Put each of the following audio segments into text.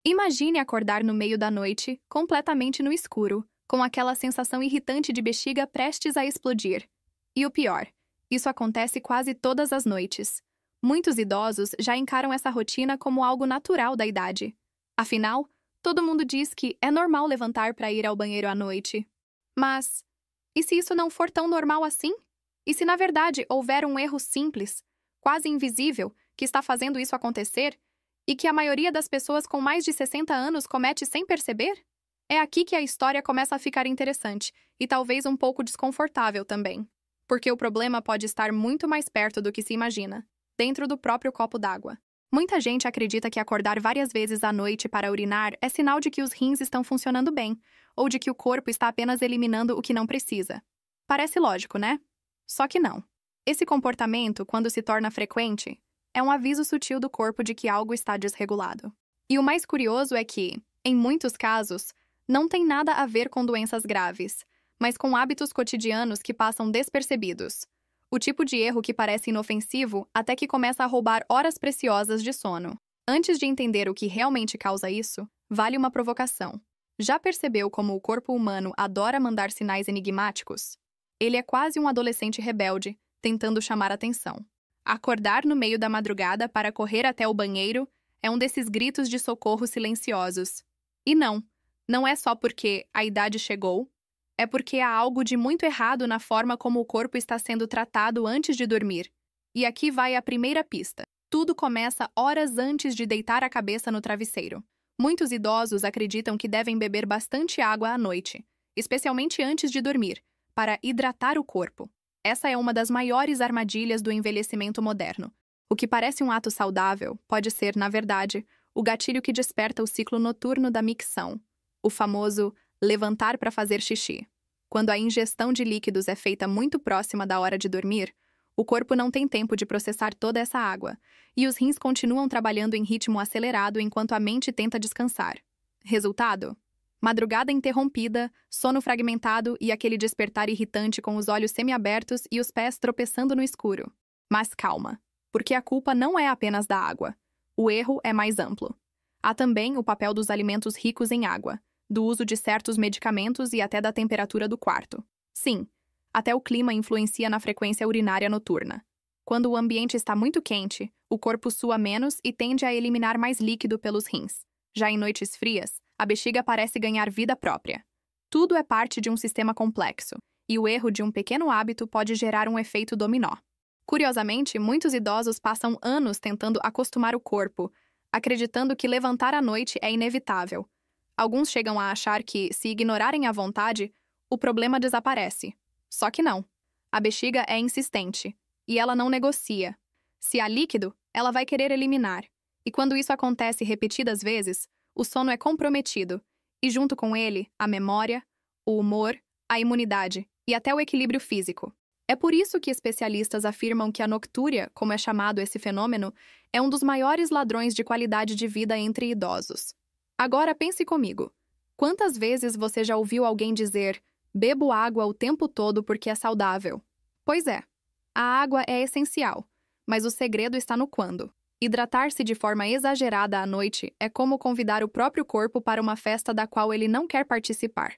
Imagine acordar no meio da noite, completamente no escuro, com aquela sensação irritante de bexiga prestes a explodir. E o pior, isso acontece quase todas as noites. Muitos idosos já encaram essa rotina como algo natural da idade. Afinal, todo mundo diz que é normal levantar para ir ao banheiro à noite. Mas, e se isso não for tão normal assim? E se na verdade houver um erro simples, quase invisível, que está fazendo isso acontecer, e que a maioria das pessoas com mais de 60 anos comete sem perceber? É aqui que a história começa a ficar interessante, e talvez um pouco desconfortável também. Porque o problema pode estar muito mais perto do que se imagina, dentro do próprio copo d'água. Muita gente acredita que acordar várias vezes à noite para urinar é sinal de que os rins estão funcionando bem, ou de que o corpo está apenas eliminando o que não precisa. Parece lógico, né? Só que não. Esse comportamento, quando se torna frequente, é um aviso sutil do corpo de que algo está desregulado. E o mais curioso é que, em muitos casos, não tem nada a ver com doenças graves, mas com hábitos cotidianos que passam despercebidos. O tipo de erro que parece inofensivo até que começa a roubar horas preciosas de sono. Antes de entender o que realmente causa isso, vale uma provocação. Já percebeu como o corpo humano adora mandar sinais enigmáticos? Ele é quase um adolescente rebelde, tentando chamar atenção. Acordar no meio da madrugada para correr até o banheiro é um desses gritos de socorro silenciosos. E não é só porque a idade chegou, é porque há algo de muito errado na forma como o corpo está sendo tratado antes de dormir. E aqui vai a primeira pista. Tudo começa horas antes de deitar a cabeça no travesseiro. Muitos idosos acreditam que devem beber bastante água à noite, especialmente antes de dormir, para hidratar o corpo. Essa é uma das maiores armadilhas do envelhecimento moderno. O que parece um ato saudável pode ser, na verdade, o gatilho que desperta o ciclo noturno da micção, o famoso levantar para fazer xixi. Quando a ingestão de líquidos é feita muito próxima da hora de dormir, o corpo não tem tempo de processar toda essa água, e os rins continuam trabalhando em ritmo acelerado enquanto a mente tenta descansar. Resultado? Madrugada interrompida, sono fragmentado e aquele despertar irritante com os olhos semiabertos e os pés tropeçando no escuro. Mas calma, porque a culpa não é apenas da água. O erro é mais amplo. Há também o papel dos alimentos ricos em água, do uso de certos medicamentos e até da temperatura do quarto. Sim, até o clima influencia na frequência urinária noturna. Quando o ambiente está muito quente, o corpo sua menos e tende a eliminar mais líquido pelos rins. Já em noites frias, a bexiga parece ganhar vida própria. Tudo é parte de um sistema complexo, e o erro de um pequeno hábito pode gerar um efeito dominó. Curiosamente, muitos idosos passam anos tentando acostumar o corpo, acreditando que levantar à noite é inevitável. Alguns chegam a achar que, se ignorarem à vontade, o problema desaparece. Só que não. A bexiga é insistente, e ela não negocia. Se há líquido, ela vai querer eliminar. E quando isso acontece repetidas vezes, o sono é comprometido, e junto com ele, a memória, o humor, a imunidade e até o equilíbrio físico. É por isso que especialistas afirmam que a noctúria, como é chamado esse fenômeno, é um dos maiores ladrões de qualidade de vida entre idosos. Agora pense comigo. Quantas vezes você já ouviu alguém dizer: "Bebo água o tempo todo porque é saudável"? Pois é, a água é essencial, mas o segredo está no quando. Hidratar-se de forma exagerada à noite é como convidar o próprio corpo para uma festa da qual ele não quer participar.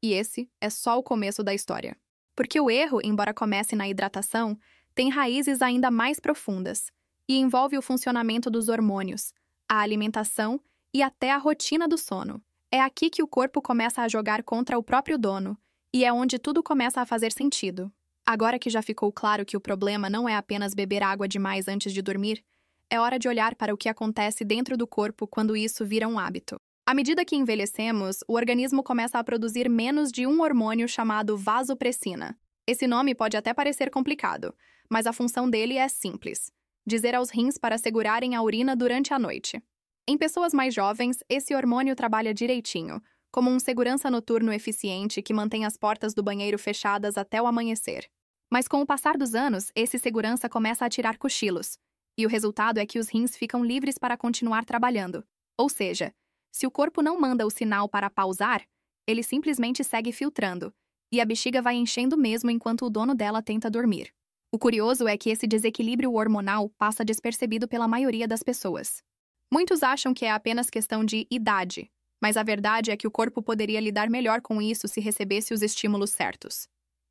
E esse é só o começo da história. Porque o erro, embora comece na hidratação, tem raízes ainda mais profundas e envolve o funcionamento dos hormônios, a alimentação e até a rotina do sono. É aqui que o corpo começa a jogar contra o próprio dono, e é onde tudo começa a fazer sentido. Agora que já ficou claro que o problema não é apenas beber água demais antes de dormir, é hora de olhar para o que acontece dentro do corpo quando isso vira um hábito. À medida que envelhecemos, o organismo começa a produzir menos de um hormônio chamado vasopressina. Esse nome pode até parecer complicado, mas a função dele é simples: dizer aos rins para segurarem a urina durante a noite. Em pessoas mais jovens, esse hormônio trabalha direitinho, como um segurança noturno eficiente que mantém as portas do banheiro fechadas até o amanhecer. Mas com o passar dos anos, esse segurança começa a tirar cochilos, e o resultado é que os rins ficam livres para continuar trabalhando. Ou seja, se o corpo não manda o sinal para pausar, ele simplesmente segue filtrando, e a bexiga vai enchendo mesmo enquanto o dono dela tenta dormir. O curioso é que esse desequilíbrio hormonal passa despercebido pela maioria das pessoas. Muitos acham que é apenas questão de idade, mas a verdade é que o corpo poderia lidar melhor com isso se recebesse os estímulos certos.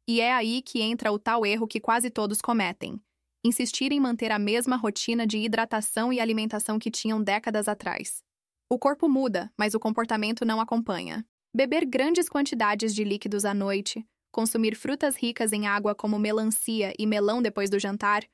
E é aí que entra o tal erro que quase todos cometem: insistir em manter a mesma rotina de hidratação e alimentação que tinham décadas atrás. O corpo muda, mas o comportamento não acompanha. Beber grandes quantidades de líquidos à noite, consumir frutas ricas em água como melancia e melão depois do jantar,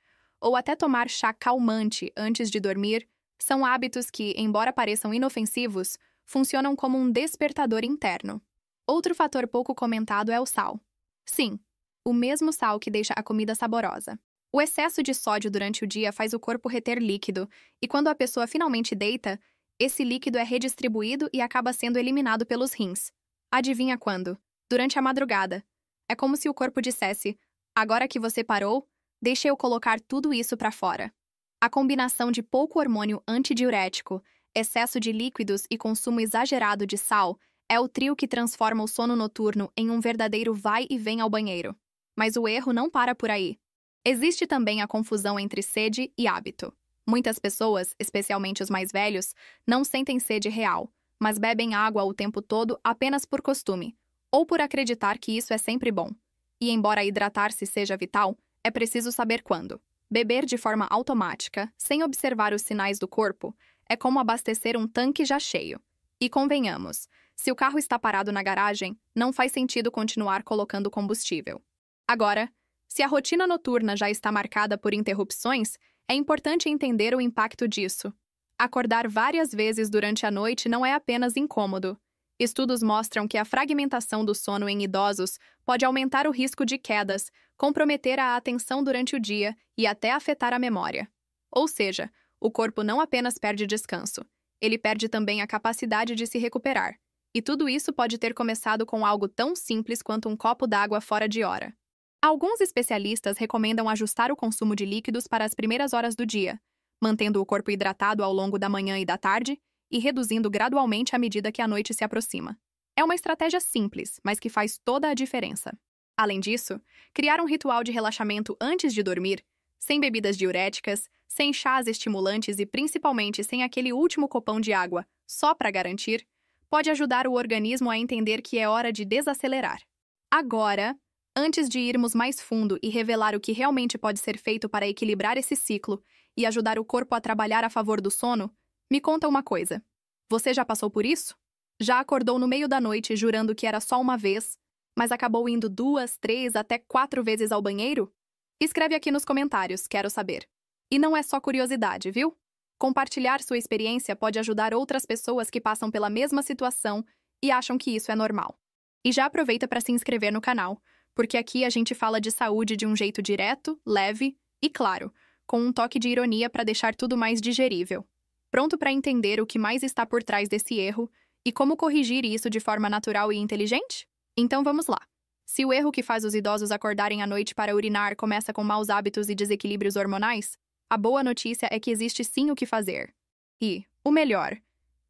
ou até tomar chá calmante antes de dormir, são hábitos que, embora pareçam inofensivos, funcionam como um despertador interno. Outro fator pouco comentado é o sal. Sim, o mesmo sal que deixa a comida saborosa. O excesso de sódio durante o dia faz o corpo reter líquido, e quando a pessoa finalmente deita, esse líquido é redistribuído e acaba sendo eliminado pelos rins. Adivinha quando? Durante a madrugada. É como se o corpo dissesse: agora que você parou, deixa eu colocar tudo isso para fora. A combinação de pouco hormônio antidiurético, excesso de líquidos e consumo exagerado de sal é o trio que transforma o sono noturno em um verdadeiro vai e vem ao banheiro. Mas o erro não para por aí. Existe também a confusão entre sede e hábito. Muitas pessoas, especialmente os mais velhos, não sentem sede real, mas bebem água o tempo todo apenas por costume, ou por acreditar que isso é sempre bom. E embora hidratar-se seja vital, é preciso saber quando. Beber de forma automática, sem observar os sinais do corpo, é como abastecer um tanque já cheio. E convenhamos, se o carro está parado na garagem, não faz sentido continuar colocando combustível. Agora, se a rotina noturna já está marcada por interrupções, é importante entender o impacto disso. Acordar várias vezes durante a noite não é apenas incômodo. Estudos mostram que a fragmentação do sono em idosos pode aumentar o risco de quedas, comprometer a atenção durante o dia e até afetar a memória. Ou seja, o corpo não apenas perde descanso, ele perde também a capacidade de se recuperar. E tudo isso pode ter começado com algo tão simples quanto um copo d'água fora de hora. Alguns especialistas recomendam ajustar o consumo de líquidos para as primeiras horas do dia, mantendo o corpo hidratado ao longo da manhã e da tarde e reduzindo gradualmente à medida que a noite se aproxima. É uma estratégia simples, mas que faz toda a diferença. Além disso, criar um ritual de relaxamento antes de dormir, sem bebidas diuréticas, sem chás estimulantes e principalmente sem aquele último copão de água, só para garantir, pode ajudar o organismo a entender que é hora de desacelerar. Agora, antes de irmos mais fundo e revelar o que realmente pode ser feito para equilibrar esse ciclo e ajudar o corpo a trabalhar a favor do sono, me conta uma coisa. Você já passou por isso? Já acordou no meio da noite jurando que era só uma vez, mas acabou indo 2, 3, até 4 vezes ao banheiro? Escreve aqui nos comentários, quero saber. E não é só curiosidade, viu? Compartilhar sua experiência pode ajudar outras pessoas que passam pela mesma situação e acham que isso é normal. E já aproveita para se inscrever no canal, porque aqui a gente fala de saúde de um jeito direto, leve e, claro, com um toque de ironia para deixar tudo mais digerível. Pronto para entender o que mais está por trás desse erro e como corrigir isso de forma natural e inteligente? Então vamos lá. Se o erro que faz os idosos acordarem à noite para urinar começa com maus hábitos e desequilíbrios hormonais, a boa notícia é que existe sim o que fazer. E, o melhor,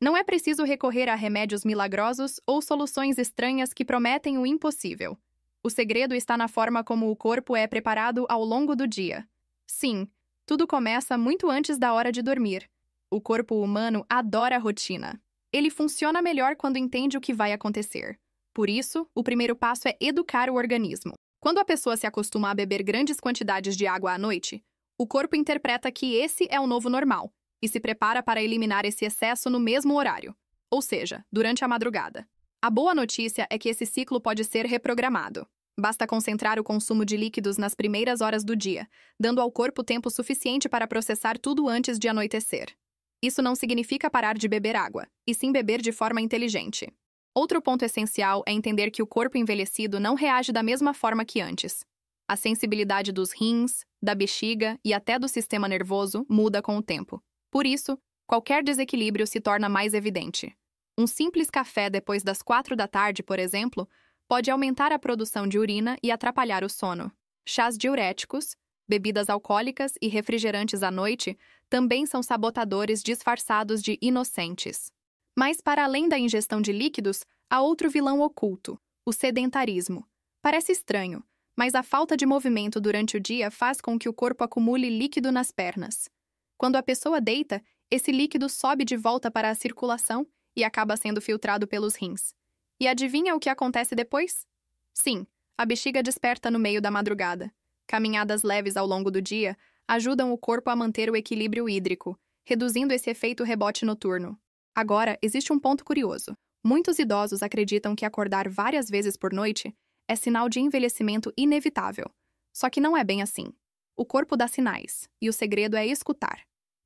não é preciso recorrer a remédios milagrosos ou soluções estranhas que prometem o impossível. O segredo está na forma como o corpo é preparado ao longo do dia. Sim, tudo começa muito antes da hora de dormir. O corpo humano adora a rotina. Ele funciona melhor quando entende o que vai acontecer. Por isso, o primeiro passo é educar o organismo. Quando a pessoa se acostuma a beber grandes quantidades de água à noite, o corpo interpreta que esse é o novo normal e se prepara para eliminar esse excesso no mesmo horário, ou seja, durante a madrugada. A boa notícia é que esse ciclo pode ser reprogramado. Basta concentrar o consumo de líquidos nas primeiras horas do dia, dando ao corpo tempo suficiente para processar tudo antes de anoitecer. Isso não significa parar de beber água, e sim beber de forma inteligente. Outro ponto essencial é entender que o corpo envelhecido não reage da mesma forma que antes. A sensibilidade dos rins, da bexiga e até do sistema nervoso muda com o tempo. Por isso, qualquer desequilíbrio se torna mais evidente. Um simples café depois das 4 da tarde, por exemplo, pode aumentar a produção de urina e atrapalhar o sono. Chás diuréticos, bebidas alcoólicas e refrigerantes à noite também são sabotadores disfarçados de inocentes. Mas, para além da ingestão de líquidos, há outro vilão oculto, o sedentarismo. Parece estranho, mas a falta de movimento durante o dia faz com que o corpo acumule líquido nas pernas. Quando a pessoa deita, Esse líquido sobe de volta para a circulação e acaba sendo filtrado pelos rins. E adivinha o que acontece depois? Sim, a bexiga desperta no meio da madrugada. Caminhadas leves ao longo do dia ajudam o corpo a manter o equilíbrio hídrico, reduzindo esse efeito rebote noturno. Agora, existe um ponto curioso. Muitos idosos acreditam que acordar várias vezes por noite é sinal de envelhecimento inevitável. Só que não é bem assim. O corpo dá sinais, e o segredo é escutar.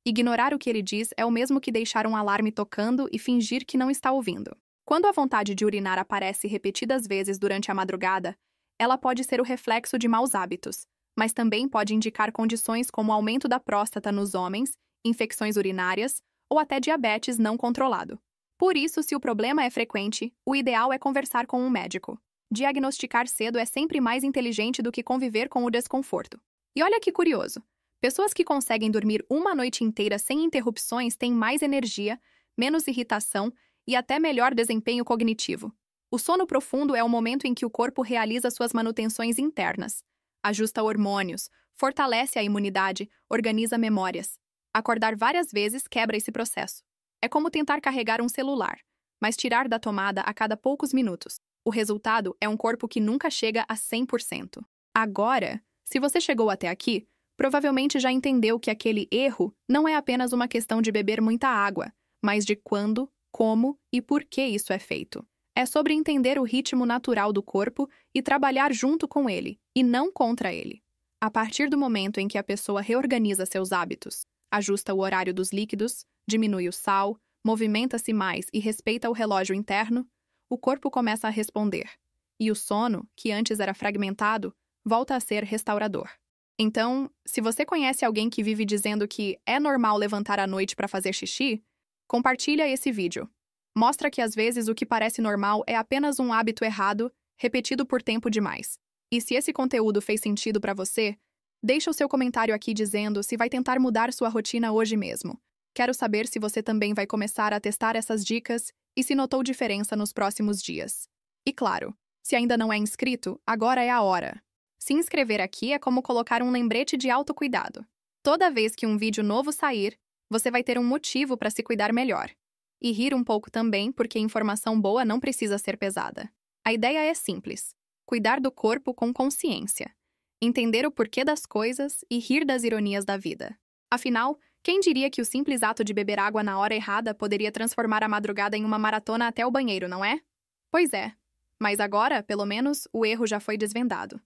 Ignorar o que ele diz é o mesmo que deixar um alarme tocando e fingir que não está ouvindo. Quando a vontade de urinar aparece repetidas vezes durante a madrugada, ela pode ser o reflexo de maus hábitos, mas também pode indicar condições como aumento da próstata nos homens, infecções urinárias ou até diabetes não controlado. Por isso, se o problema é frequente, o ideal é conversar com um médico. Diagnosticar cedo é sempre mais inteligente do que conviver com o desconforto. E olha que curioso, pessoas que conseguem dormir uma noite inteira sem interrupções têm mais energia, menos irritação e até melhor desempenho cognitivo. O sono profundo é o momento em que o corpo realiza suas manutenções internas, ajusta hormônios, fortalece a imunidade, organiza memórias. Acordar várias vezes quebra esse processo. É como tentar carregar um celular, mas tirar da tomada a cada poucos minutos. O resultado é um corpo que nunca chega a 100%. Agora, se você chegou até aqui, provavelmente já entendeu que aquele erro não é apenas uma questão de beber muita água, mas de quando, como e por que isso é feito. É sobre entender o ritmo natural do corpo e trabalhar junto com ele, e não contra ele. A partir do momento em que a pessoa reorganiza seus hábitos, ajusta o horário dos líquidos, diminui o sal, movimenta-se mais e respeita o relógio interno, o corpo começa a responder. E o sono, que antes era fragmentado, volta a ser restaurador. Então, se você conhece alguém que vive dizendo que é normal levantar à noite para fazer xixi, compartilha esse vídeo. Mostra que às vezes o que parece normal é apenas um hábito errado, repetido por tempo demais. E se esse conteúdo fez sentido para você, deixa o seu comentário aqui dizendo se vai tentar mudar sua rotina hoje mesmo. Quero saber se você também vai começar a testar essas dicas e se notou diferença nos próximos dias. E claro, se ainda não é inscrito, agora é a hora. Se inscrever aqui é como colocar um lembrete de autocuidado. Toda vez que um vídeo novo sair, você vai ter um motivo para se cuidar melhor. E rir um pouco também, porque informação boa não precisa ser pesada. A ideia é simples: cuidar do corpo com consciência, entender o porquê das coisas e rir das ironias da vida. Afinal, quem diria que o simples ato de beber água na hora errada poderia transformar a madrugada em uma maratona até o banheiro, não é? Pois é, mas agora, pelo menos, o erro já foi desvendado.